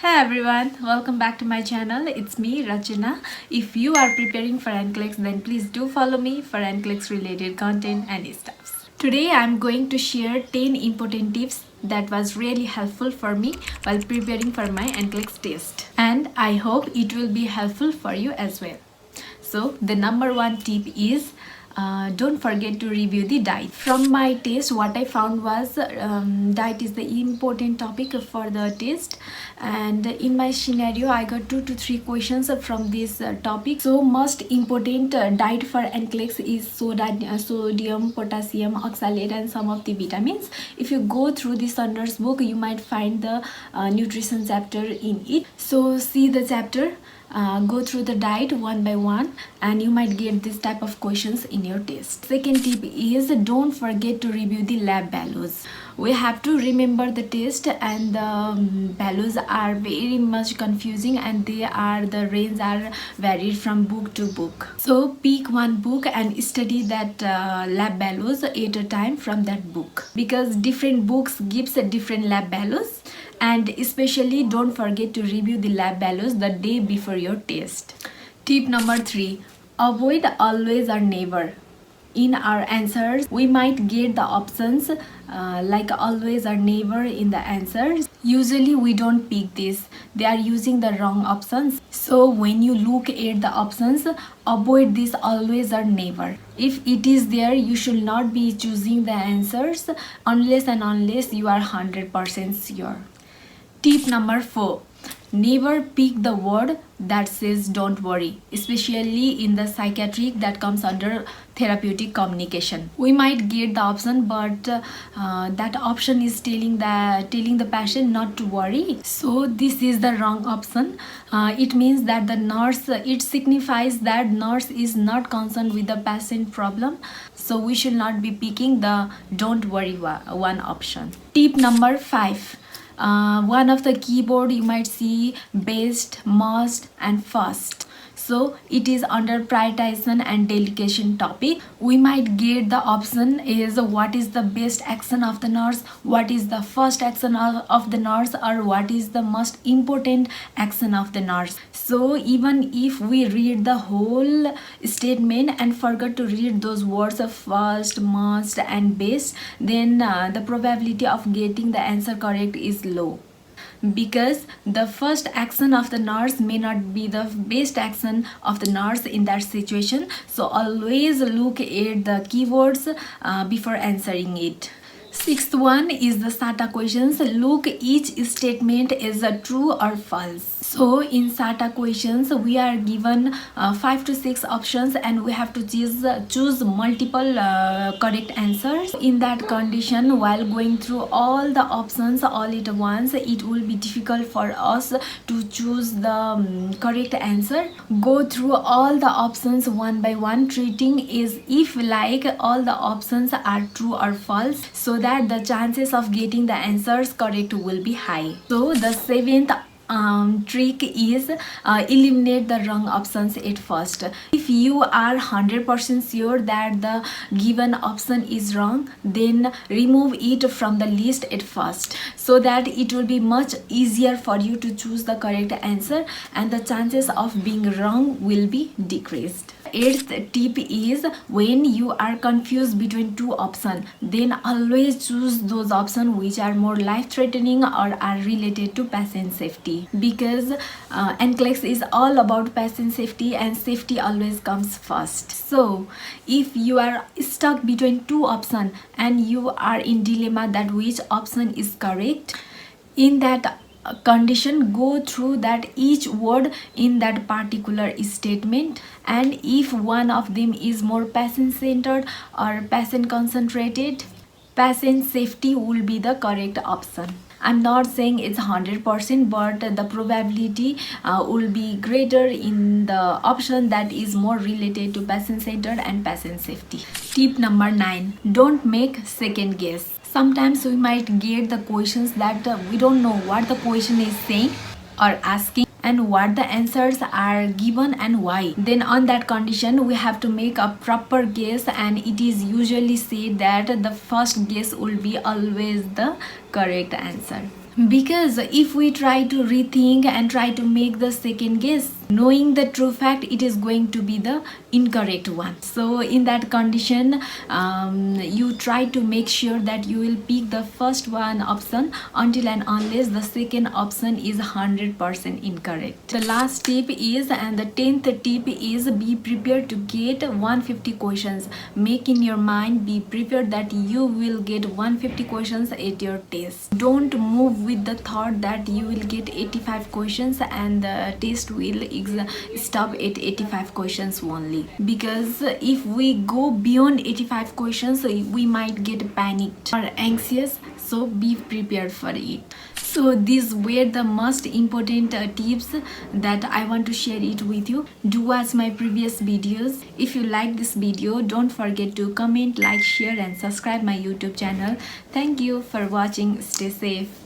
Hi everyone, welcome back to my channel. It's me Rachana. If you are preparing for NCLEX, then please do follow me for NCLEX related content and stuffs. Today I'm going to share 10 important tips that was really helpful for me while preparing for my NCLEX test, and I hope it will be helpful for you as well. So the number one tip is don't forget to review the diet. From my test, what I found was diet is the important topic for the test, and in my scenario I got 2 to 3 questions from this topic. So most important diet for NCLEX is sodium, potassium, oxalate and some of the vitamins. If you go through the Saunders book, you might find the nutrition chapter in it. So see the chapter, go through the diet one by one, and you might get this type of questions in your test. Second tip is don't forget to review the lab values. We have to remember the test, and the values are very much confusing, and the range are varied from book to book. So pick one book and study that lab values at a time from that book, because different books gives different lab values. And especially don't forget to review the lab values the day before your test. Tip number 3, avoid always or never. In our answers, we might get the options like always or never in the answers. Usually we don't pick this. They are using the wrong options. So when you look at the options, avoid this always or never. If it is there, you should not be choosing the answers unless you are 100% sure. Tip number 4, never pick the word that says don't worry, especially in the psychiatric that comes under therapeutic communication. We might get the option, but that option is telling the patient not to worry. So this is the wrong option. It means that it signifies that nurse is not concerned with the patient problem. So we should not be picking the don't worry one option. Tip number 5. One of the keyboard you might see best, must and first. So it is under prioritization and delegation topic. We might get the option is what is the best action of the nurse, what is the first action of the nurse, or what is the most important action of the nurse. So even if we read the whole statement and forget to read those words of first, must and best, then the probability of getting the answer correct is low, because the first action of the nurse may not be the best action of the nurse in that situation. So always look at the keywords before answering it. Sixth one is the SATA questions. Look each statement is a true or false. So in SATA questions, we are given 5 to 6 options, and we have to choose multiple correct answers. In that condition, while going through all the options all at once, it will be difficult for us to choose the correct answer. Go through all the options one by one, treating as if like all the options are true or false, so that the chances of getting the answers correct will be high. So the seventh trick is eliminate the wrong options at first. If you are 100% sure that the given option is wrong, then remove it from the list at first, so that it will be much easier for you to choose the correct answer, and the chances of being wrong will be decreased. Eighth tip is when you are confused between two options, then always choose those options which are more life-threatening or are related to patient safety, because NCLEX is all about patient safety, and safety always comes first. So if you are stuck between two options and you are in dilemma that which option is correct, in that condition, go through that each word in that particular statement, and if one of them is more patient centered or patient concentrated, patient safety will be the correct option. I'm not saying it's 100%, but the probability will be greater in the option that is more related to patient centered and patient safety. Tip number 9, don't make second guess. Sometimes we might get the questions that we don't know what the question is saying or asking, and what the answers are given and why. Then on that condition, we have to make a proper guess, and it is usually said that the first guess will be always the correct answer. Because if we try to rethink and try to make the second guess, knowing the true fact, it is going to be the incorrect one. So in that condition, you try to make sure that you will pick the first one option until and unless the second option is 100% incorrect. The last tip is, and the 10th tip is, be prepared to get 150 questions. Make in your mind, be prepared that you will get 150 questions at your test. Don't move with the thought that you will get 85 questions and the test will stop at 85 questions only, because if we go beyond 85 questions, we might get panicked or anxious. So be prepared for it. So these were the most important tips that I want to share it with you. Do watch my previous videos. If you like this video, don't forget to comment, like, share and subscribe my YouTube channel. Thank you for watching. Stay safe.